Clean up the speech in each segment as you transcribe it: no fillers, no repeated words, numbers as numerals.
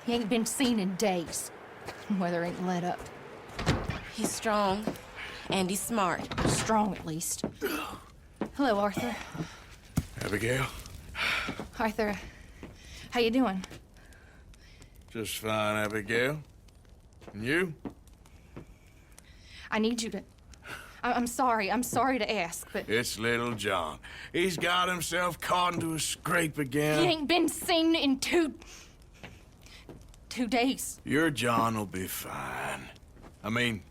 He ain't been seen in days. Weather ain't let up. He's strong, and he's smart. Strong, at least. Hello, Arthur. Abigail? Arthur, how you doing? Just fine, Abigail. And you? I need you to... I'm sorry to ask, but... It's little John. He's got himself caught into a scrape again. He ain't been seen in two days. Your John will be fine. I mean,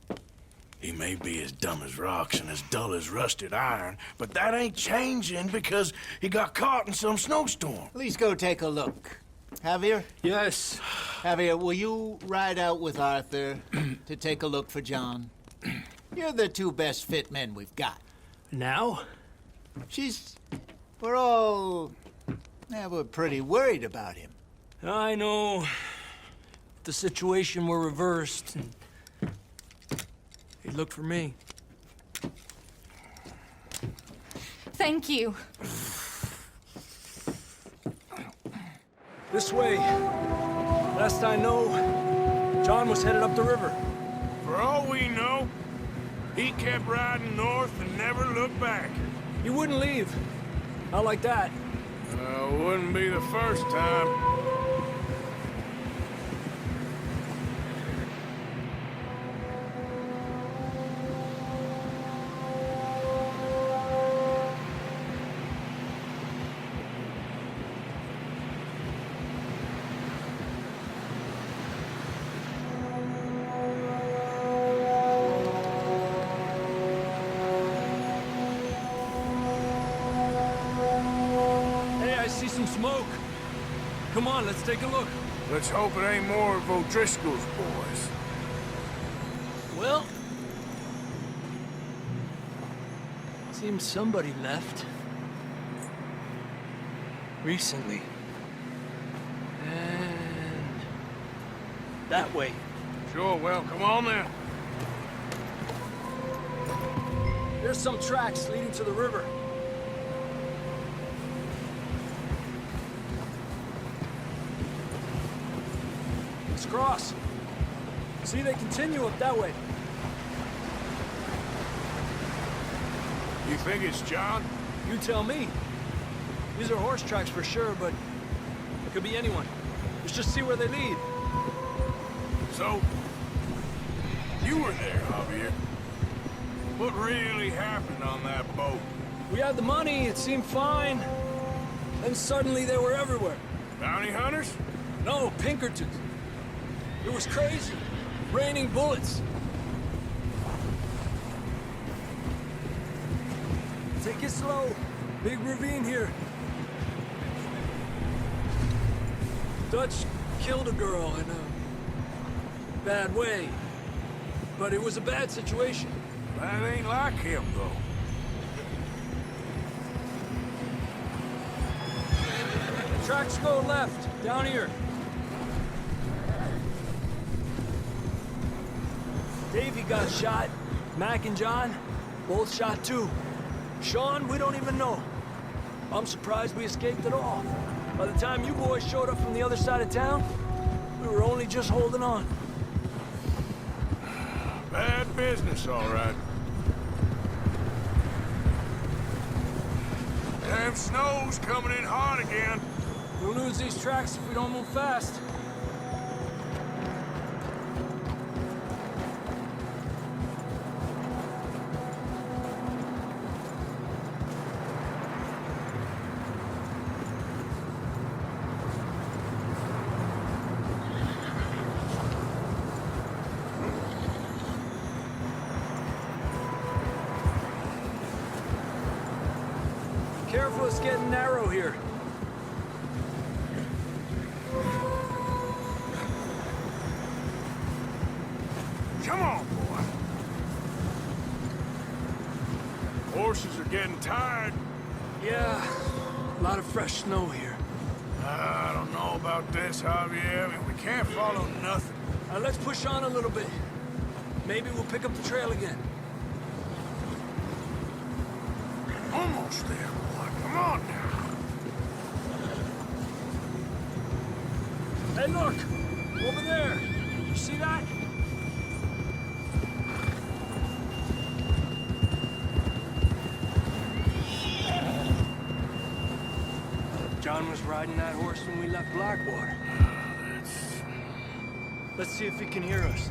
he may be as dumb as rocks and as dull as rusted iron, but that ain't changing because he got caught in some snowstorm. Please go take a look. Javier? Yes. Javier, will you ride out with Arthur to take a look for John? You're the two best fit men we've got. Now? We're pretty worried about him. I know. If the situation were reversed, and he'd look for me. Thank you. This way. Last I know, John was headed up the river. For all we know, he kept riding north and never looked back. He wouldn't leave. Not like that. Wouldn't be the first time. Smoke. Come on, let's take a look. Let's hope it ain't more of O'Driscoll's boys. Well, seems somebody left. Recently. And that way. Sure, well, come on then. There's some tracks leading to the river. Let's cross. See, they continue up that way. You think it's John? You tell me. These are horse tracks for sure, but it could be anyone. Let's just see where they lead. So, you were there, Javier. What really happened on that boat? We had the money, it seemed fine. Then suddenly they were everywhere. Bounty hunters? No, Pinkertons. It was crazy. Raining bullets. Take it slow. Big ravine here. Dutch killed a girl in a bad way. But it was a bad situation. That ain't like him, though. The tracks go left, down here. Davey got shot. Mac and John, both shot too. Sean, we don't even know. I'm surprised we escaped at all. By the time you boys showed up from the other side of town, we were only just holding on. Bad business, all right. Damn snow's coming in hard again. We'll lose these tracks if we don't move fast. Careful, it's getting narrow here. Come on, boy. Horses are getting tired. Yeah, a lot of fresh snow here. I don't know about this, Javier. I mean, we can't follow nothing. Let's push on a little bit. Maybe we'll pick up the trail again. Almost there, boy. Come on now. Hey, look! Over there. You see that? John was riding that horse when we left Blackwater. Let's see if he can hear us.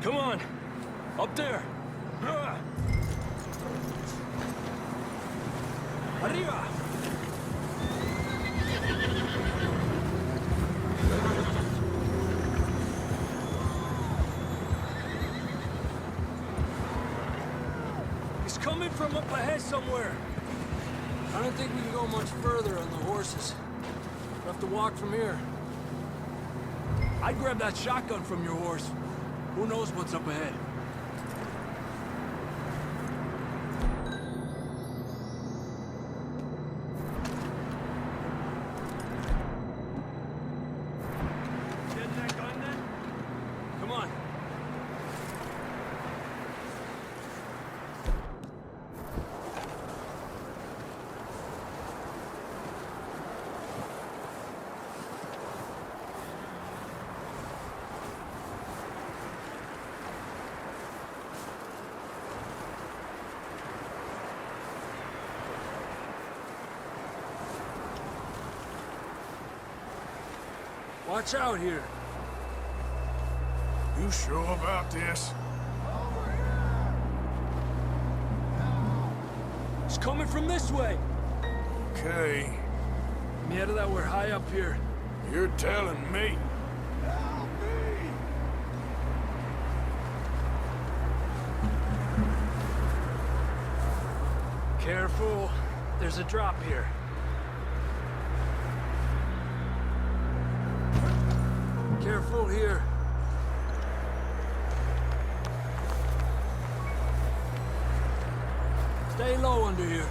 Come on. Up there. Arriba. He's coming from up ahead somewhere. I don't think we can go much further on the horses. We'll have to walk from here. I'd grab that shotgun from your horse. Who knows what's up ahead? Get that gun then? Come on. Watch out here. You sure about this? It's coming from this way. Okay, Mierda, that we're high up here. you're telling me. Careful. There's a drop here. Careful here. Stay low under here.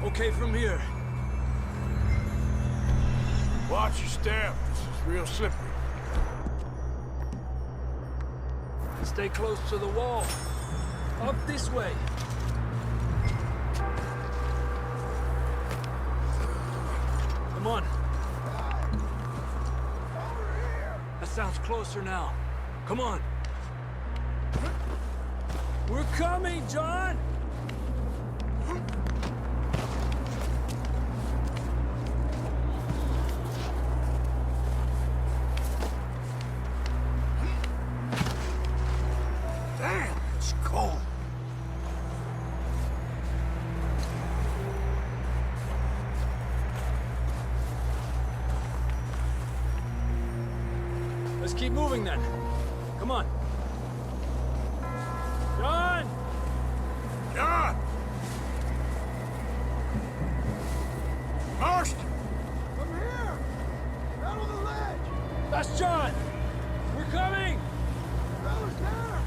Okay from here. Watch your step. This is real slippery. Stay close to the wall. Up this way. Come on. That sounds closer now. Come on. We're coming, John! Damn, it's cold. Let's keep moving then. Come on. John! John! Marston! Come here! Out on the ledge! That's John! We're coming! Fellas there!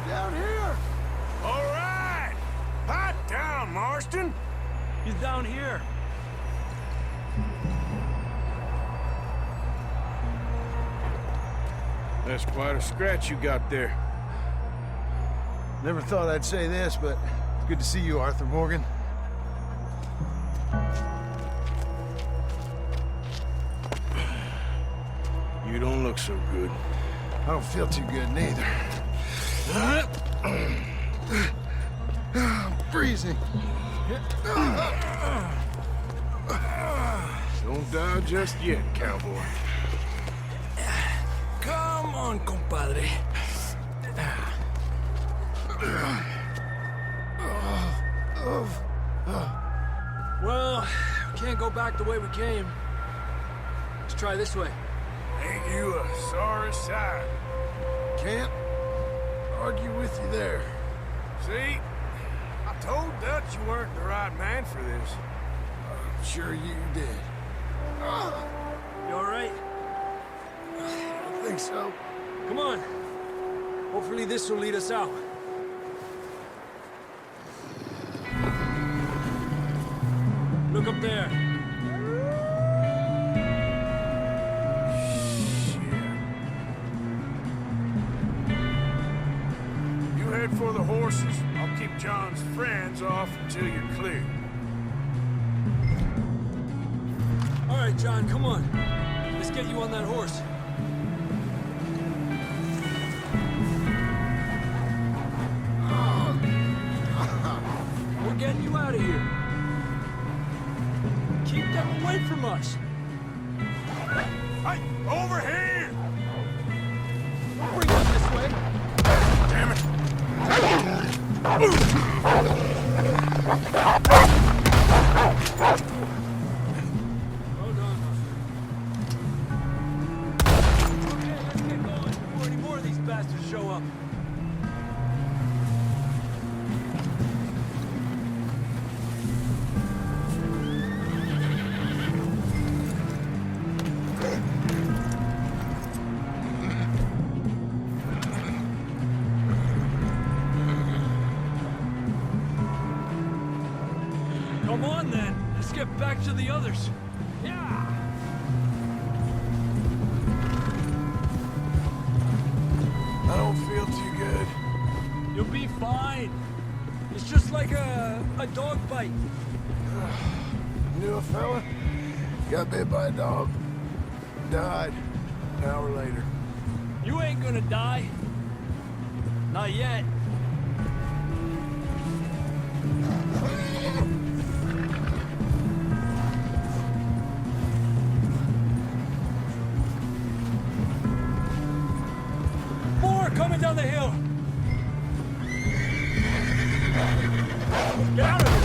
Down here! All right! Pipe down, Marston! He's down here. That's quite a scratch you got there. Never thought I'd say this, but it's good to see you, Arthur Morgan. You don't look so good. I don't feel too good neither. I'm freezing. Don't die just yet, cowboy. Come on, compadre. Well, we can't go back the way we came. Let's try this way. Ain't you a sorry sight? Can't argue with you there. See? I told Dutch you weren't the right man for this. I'm sure you did. You all right? I think so. Come on. Hopefully this will lead us out. there. You head for the horses. I'll keep John's friends off until you're clear. All right, John, come on. Let's get you on that horse. We're getting you out of here. Keep them away from us. Hey, over here! Bring them this way. Damn it! Hold on. Okay, let's get going before any more of these bastards show up. Come on, then. Let's get back to the others. Yeah! I don't feel too good. You'll be fine. It's just like a dog bite. Knew a fella? Got bit by a dog. Died. An hour later. You ain't gonna die. Not yet. More coming down the hill. Get out of here!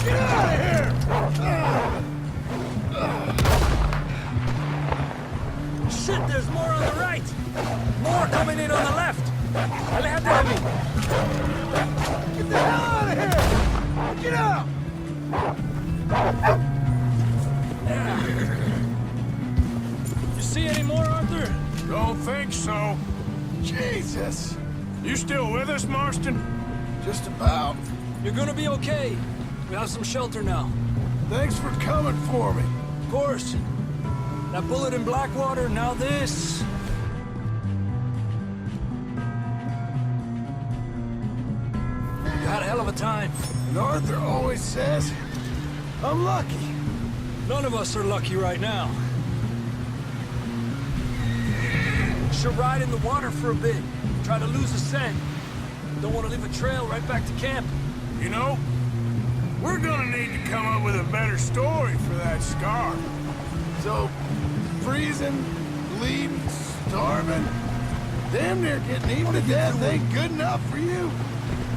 Get out of here! Shit, there's more on the right. More coming in on the left. Aléjate de mí. Get the hell out of here! Get out! You see any more, Arthur? Don't think so. Jesus! You still with us, Marston? Just about. You're gonna be okay. We have some shelter now. Thanks for coming for me. Of course. That bullet in Blackwater, now this. You had a hell of a time. And Arthur always says, I'm lucky. None of us are lucky right now. Should ride in the water for a bit. Try to lose the scent. Don't want to leave a trail right back to camp. You know, we're gonna need to come up with a better story for that scar. So, freezing, bleeding, starving, damn near getting eaten to death ain't good enough for you.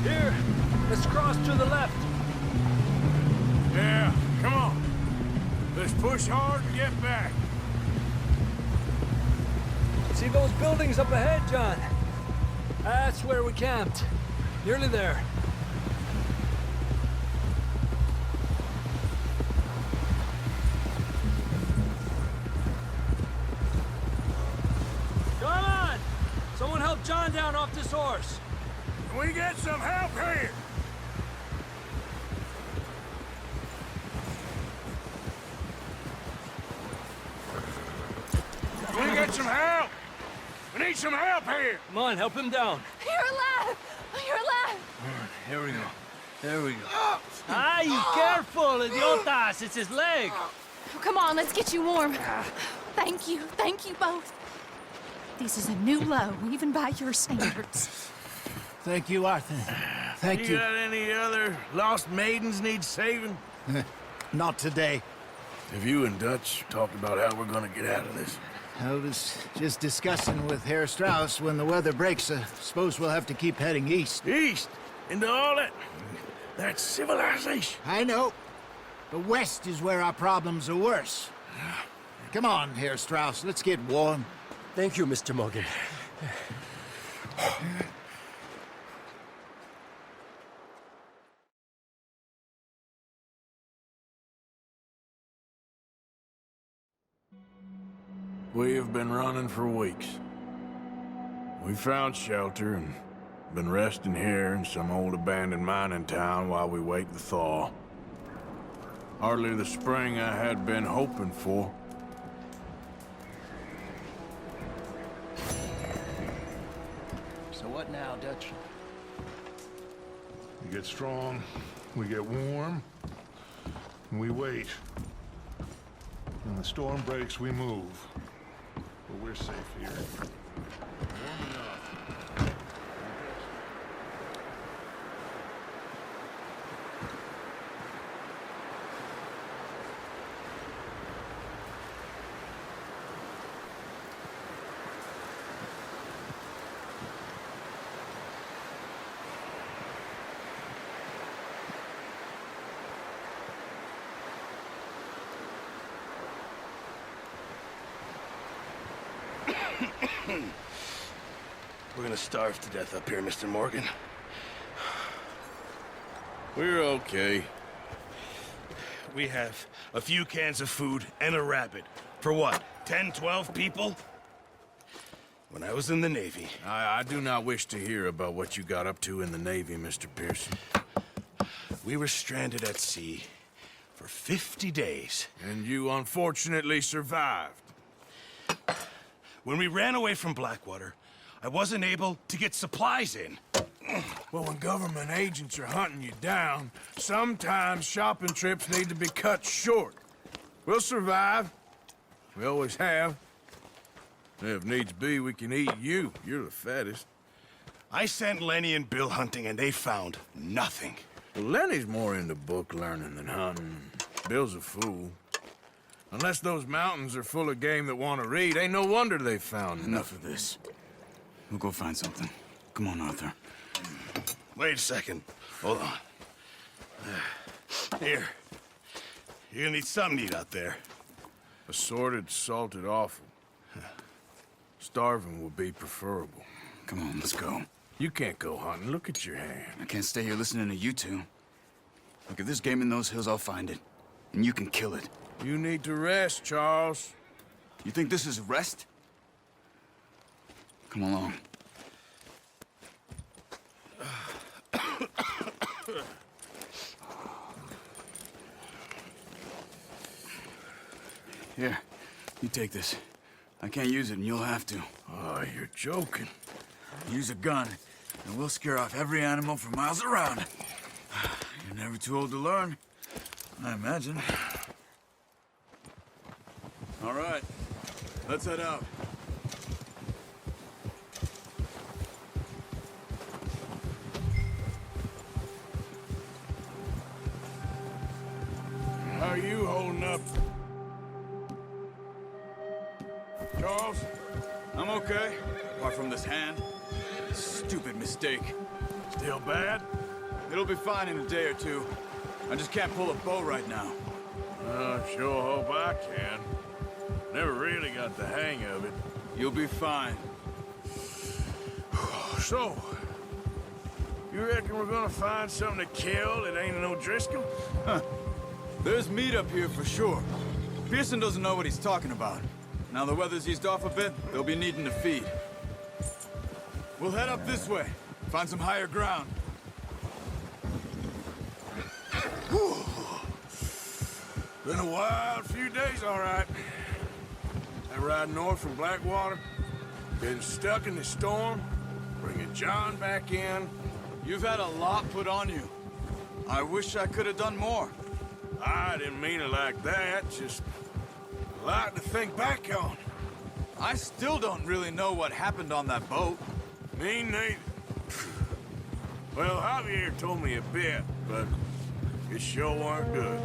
Here, let's cross to the left. Yeah, come on. Let's push hard and get back. See those buildings up ahead, John? That's where we camped. Nearly there. Come on! Someone help John down off this horse. Can we get some help here? Can we get some help? We need some help here. Come on, help him down. You're alive! You're alive! Here we go. There we go. Ay, careful, idiotas! It's his leg. Oh, come on, let's get you warm. Thank you both. This is a new low, even by your standards. Thank you, Arthur. Thank You got any other lost maidens need saving? Not today. Have you and Dutch talked about how we're gonna get out of this? I was just discussing with Herr Strauss when the weather breaks. I suppose we'll have to keep heading east. East? Into all that civilization? I know. The west is where our problems are worse. Come on, Herr Strauss. Let's get warm. Thank you, Mr. Morgan. We have been running for weeks. We found shelter and been resting here in some old abandoned mining town while we wait the thaw. Hardly the spring I had been hoping for. So what now, Dutch? We get strong, we get warm, and we wait. When the storm breaks, we move. But we're safe here. Warm enough. We're gonna starve to death up here, Mr. Morgan. We're okay. We have a few cans of food and a rabbit. For what, 10, 12 people? When I was in the Navy... I do not wish to hear about what you got up to in the Navy, Mr. Pearson. We were stranded at sea for 50 days. And you unfortunately survived. When we ran away from Blackwater, I wasn't able to get supplies in. Well, when government agents are hunting you down, sometimes shopping trips need to be cut short. We'll survive. We always have. If needs be, we can eat you. You're the fattest. I sent Lenny and Bill hunting, and they found nothing. Well, Lenny's more into book learning than hunting. Bill's a fool. Unless those mountains are full of game that want to read, ain't no wonder they found Enough of this. We'll go find something. Come on, Arthur. Wait a second. Hold on. Here. You're gonna need something to eat out there. Assorted, salted offal. Starving would be preferable. Come on, let's go. You can't go hunting. Look at your hand. I can't stay here listening to you two. Look, if there's game in those hills, I'll find it. And you can kill it. You need to rest, Charles. You think this is rest? Come along. Here, you take this. I can't use it, and you'll have to. Oh, you're joking. Use a gun, and we'll scare off every animal for miles around. You're never too old to learn, I imagine. All right, let's head out. How are you holding up? Charles? I'm okay, apart from this hand. Stupid mistake. Still bad? It'll be fine in a day or two. I just can't pull a bow right now. I sure hope I can. Never really got the hang of it. You'll be fine. So, you reckon we're gonna find something to kill that ain't no Driscoll? Huh. There's meat up here for sure. Pearson doesn't know what he's talking about. Now the weather's eased off a bit, they'll be needing to feed. We'll head up this way, find some higher ground. Whew. Been a wild few days, all right. That ride north from Blackwater, been stuck in the storm, bringing John back in. You've had a lot put on you. I wish I could have done more. I didn't mean it like that, just a lot to think back on. I still don't really know what happened on that boat. Me neither. Well, Javier told me a bit, but it sure weren't good.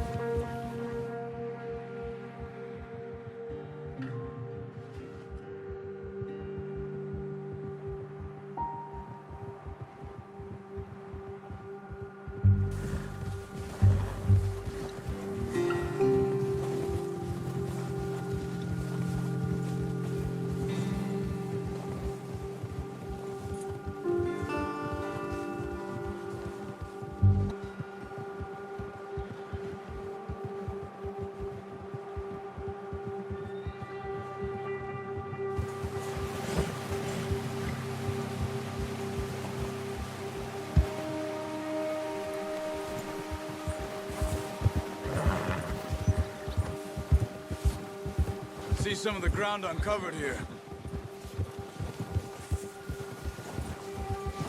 see some of the ground uncovered here.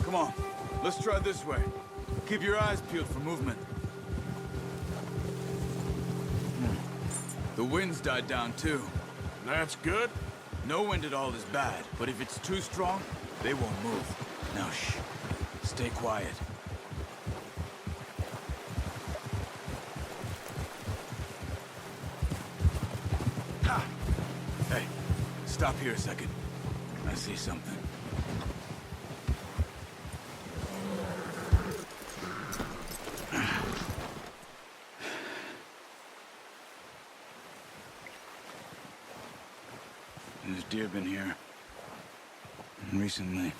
Come on, let's try this way. Keep your eyes peeled for movement. The wind's died down too. That's good. No wind at all is bad, but if it's too strong, they won't move. Now shh, stay quiet. Ha! Hey, stop here a second. I see something. There's deer been here. Recently.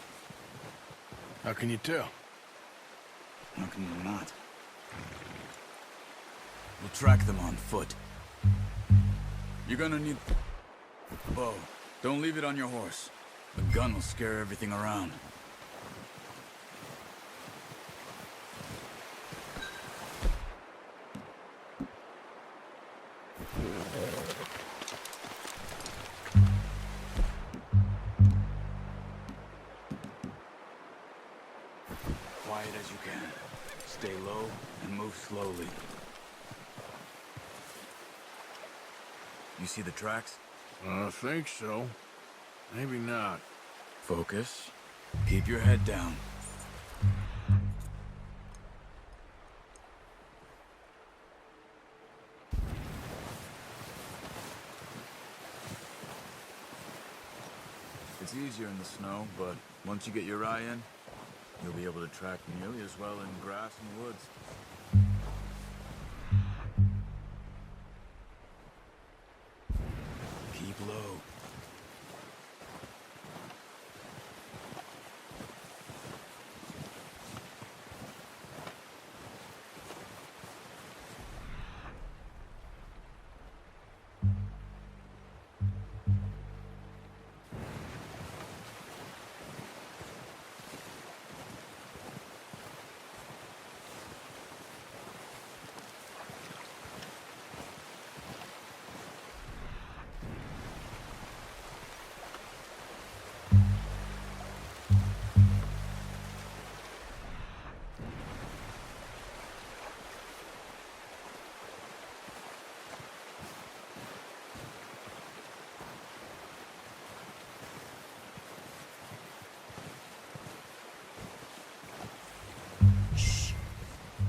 How can you tell? How can you not? We'll track them on foot. You're gonna need a bow. Don't leave it on your horse. A gun will scare everything around. Quiet as you can. Stay low and move slowly. You see the tracks? I think so. Maybe not. Focus. Keep your head down. It's easier in the snow, but once you get your eye in, you'll be able to track nearly as well in grass and woods. Keep low.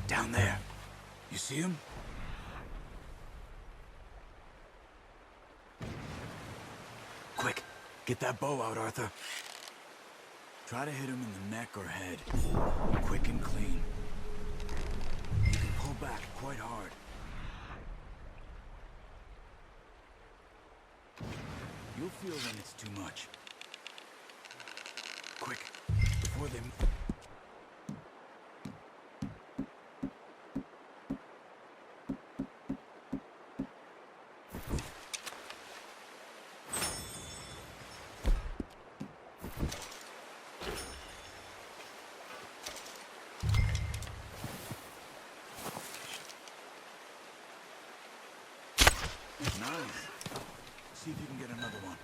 Down there. You see him? Quick, get that bow out, Arthur. Try to hit him in the neck or head. Quick and clean. You can pull back quite hard. You'll feel when it's too much. Quick, before they... Nice. See if you can get another one.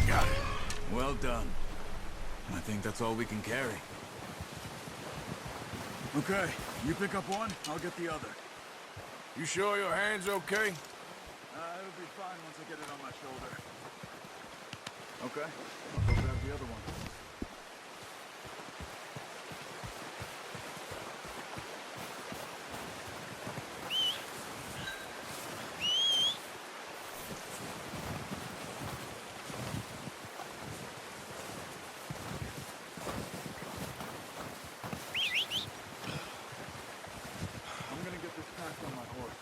Got it. Well done. I think that's all we can carry. Okay, you pick up one, I'll get the other. You sure your hand's okay? It'll be fine once I get it on my shoulder. Okay, I'll go grab the other one. I'm gonna get this packed on my horse.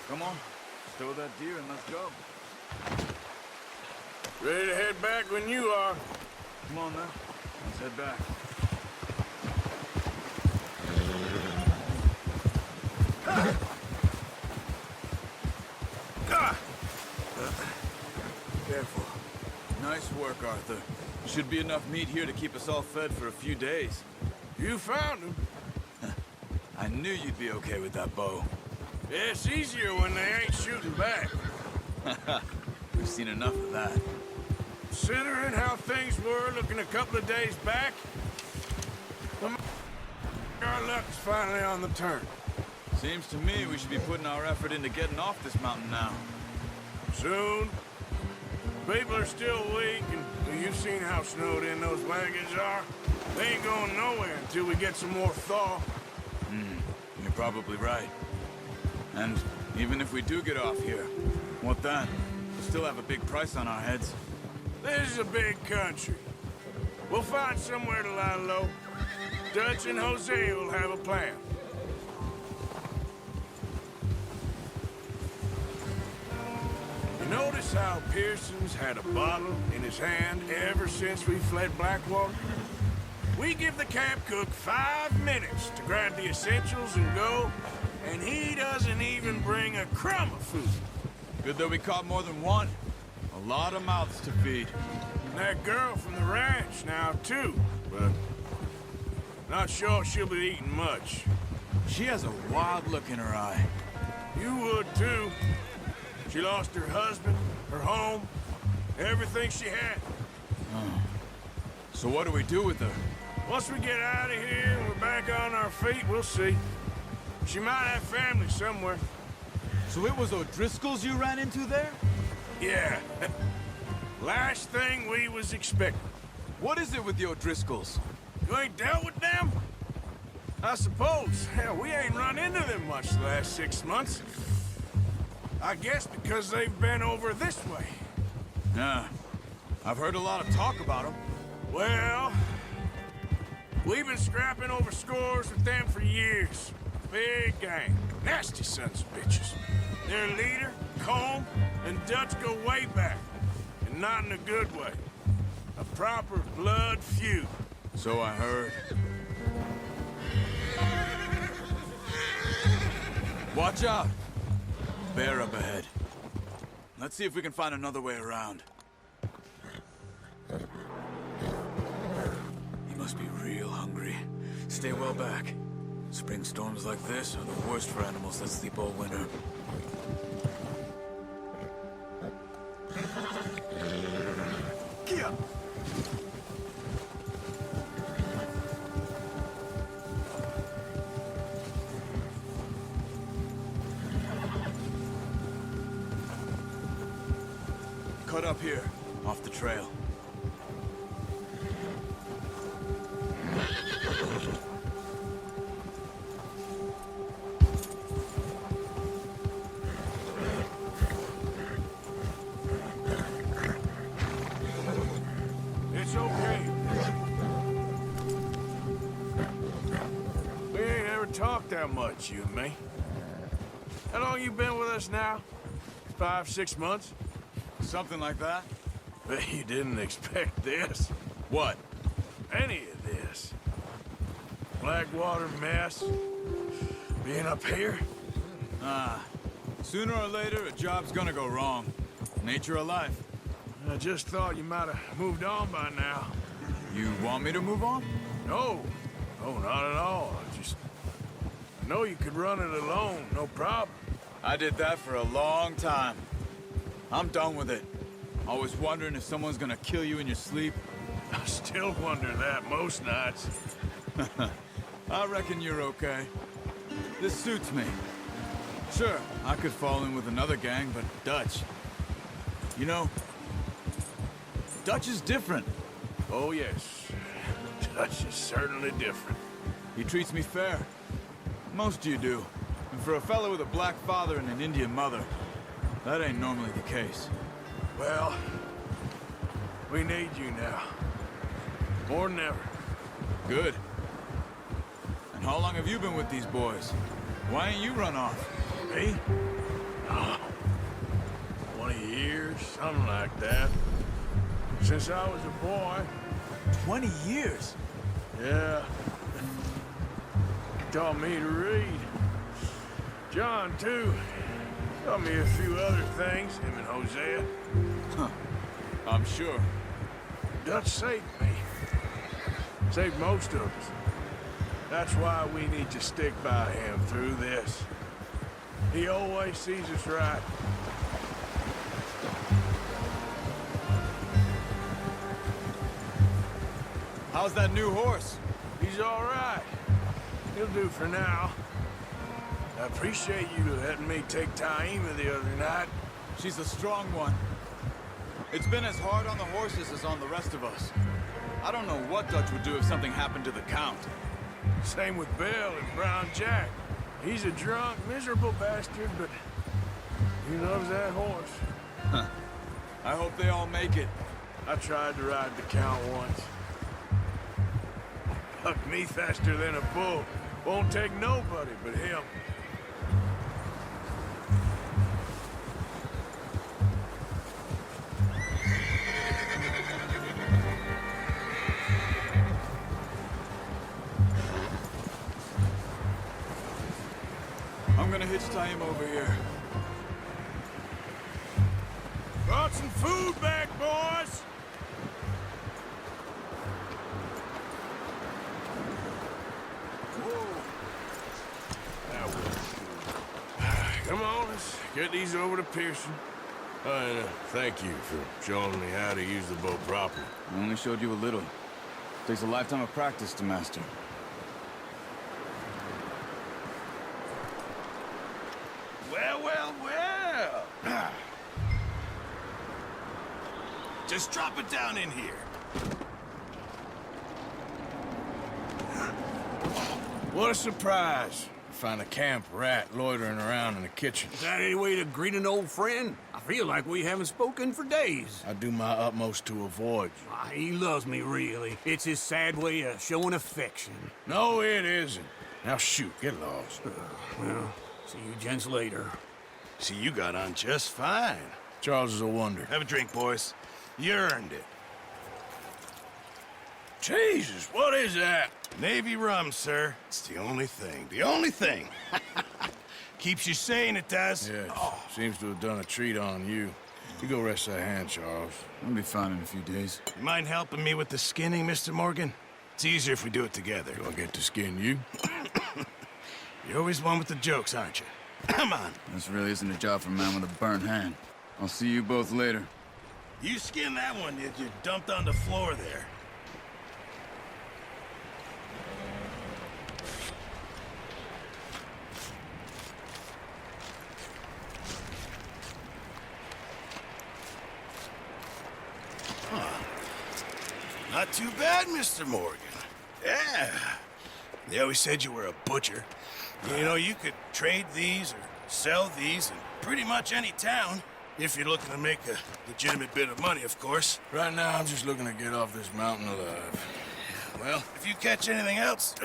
Come on, stow that deer and let's go. Ready to head back when you are. Come on then, let's head back. Careful. Nice work, Arthur. Should be enough meat here to keep us all fed for a few days. You found him. I knew you'd be okay with that bow. Yeah, it's easier when they ain't shooting back. We've seen enough of that. Considering how things were looking a couple of days back, our luck's finally on the turn. Seems to me we should be putting our effort into getting off this mountain now. Soon. People are still weak, and you've seen how snowed in those wagons are. They ain't going nowhere until we get some more thaw. You're probably right. And even if we do get off here, what then? We still have a big price on our heads. This is a big country. We'll find somewhere to lie low. Dutch and Jose will have a plan. You notice how Pearson's had a bottle in his hand ever since we fled Blackwater? We give the camp cook 5 minutes to grab the essentials and go, and he doesn't even bring a crumb of food. Good that we caught more than one. A lot of mouths to feed. And that girl from the ranch now, too, but not sure she'll be eating much. She has a wild look in her eye. You would, too. She lost her husband, her home, everything she had. So what do we do with her? Once we get out of here and we're back on our feet, we'll see. She might have family somewhere. So it was O'Driscoll's you ran into there? Yeah. Last thing we was expecting. What is it with the O'Driscolls? You ain't dealt with them? I suppose. Hell, we ain't run into them much the last 6 months. I guess because they've been over this way. Yeah. I've heard a lot of talk about them. Well, we've been scrapping over scores with them for years. Big gang. Nasty sons of bitches. Their leader, Colm, and Dutch go way back. And not in a good way. A proper blood feud. So I heard. Watch out! Bear up ahead. Let's see if we can find another way around. He must be real hungry. Stay well back. Spring storms like this are the worst for animals that sleep all winter. Kia! Cut up here, off the trail. It's okay. We ain't ever talked that much, you and me. How long you been with us now? 5, 6 months? Something like that? Bet you didn't expect this. What? Any of this. Blackwater mess. Being up here. Sooner or later, a job's gonna go wrong. Nature of life. I just thought you might have moved on by now. You want me to move on? No. No, not at all. I know you could run it alone, no problem. I did that for a long time. I'm done with it. Always wondering if someone's gonna kill you in your sleep. I still wonder that most nights. I reckon you're okay. This suits me. Sure, I could fall in with another gang, but Dutch... You know, Dutch is different. Oh, yes. Dutch is certainly different. He treats me fair. Most of you do. And for a fellow with a black father and an Indian mother, that ain't normally the case. Well, we need you now. More than ever. Good. And how long have you been with these boys? Why ain't you run off? Me? Oh, 20 years, something like that. Since I was a boy. 20 years? Yeah. Taught me to read. John, too. Taught me a few other things, him and Hosea. Huh. I'm sure. Dutch saved me. Saved most of us. That's why we need to stick by him through this. He always sees us right. How's that new horse? He's all right. He'll do for now. I appreciate you letting me take Taima the other night. She's a strong one. It's been as hard on the horses as on the rest of us. I don't know what Dutch would do if something happened to the Count. Same with Bill and Brown Jack. He's a drunk, miserable bastard, but he loves that horse. Huh. I hope they all make it. I tried to ride the Count once. Hucked me faster than a bull. Won't take nobody but him. I'm gonna hitch tie him over here. Brought some food back, boys! Come on, let's get these over to Pearson. And thank you for showing me how to use the boat properly. I only showed you a little. Takes a lifetime of practice to master. Well, well, well. Just drop it down in here. What a surprise. Find a camp rat loitering around in the kitchen. Is that any way to greet an old friend? I feel like we haven't spoken for days. I do my utmost to avoid you. He loves me, really. It's his sad way of showing affection. No, it isn't. Now shoot, get lost. Well, see you gents later. See, you got on just fine. Charles is a wonder. Have a drink, boys. You earned it. Jesus, what is that? Navy rum, sir. It's the only thing. The only thing. Keeps you sane, it does. Yes, seems to have done a treat on you. You go rest that hand, Charles. I'll be fine in a few days. You mind helping me with the skinning, Mr. Morgan? It's easier if we do it together. Do I get to skin you? You're always one with the jokes, aren't you? Come on. This really isn't a job for a man with a burnt hand. I'll see you both later. You skinned that one that you dumped on the floor there. Not too bad, Mr. Morgan. Yeah. They always said you were a butcher. You know, you could trade these or sell these in pretty much any town. If you're looking to make a legitimate bit of money, of course. Right now, I'm just looking to get off this mountain alive. Well, if you catch anything else,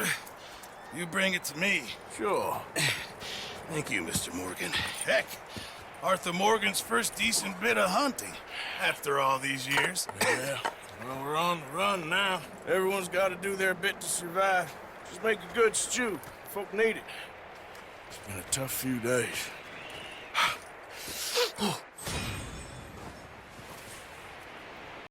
you bring it to me. Sure. Thank you, Mr. Morgan. Heck, Arthur Morgan's first decent bit of hunting after all these years. Yeah. Well, we're on the run now. Everyone's got to do their bit to survive. Just make a good stew. Folk need it. It's been a tough few days.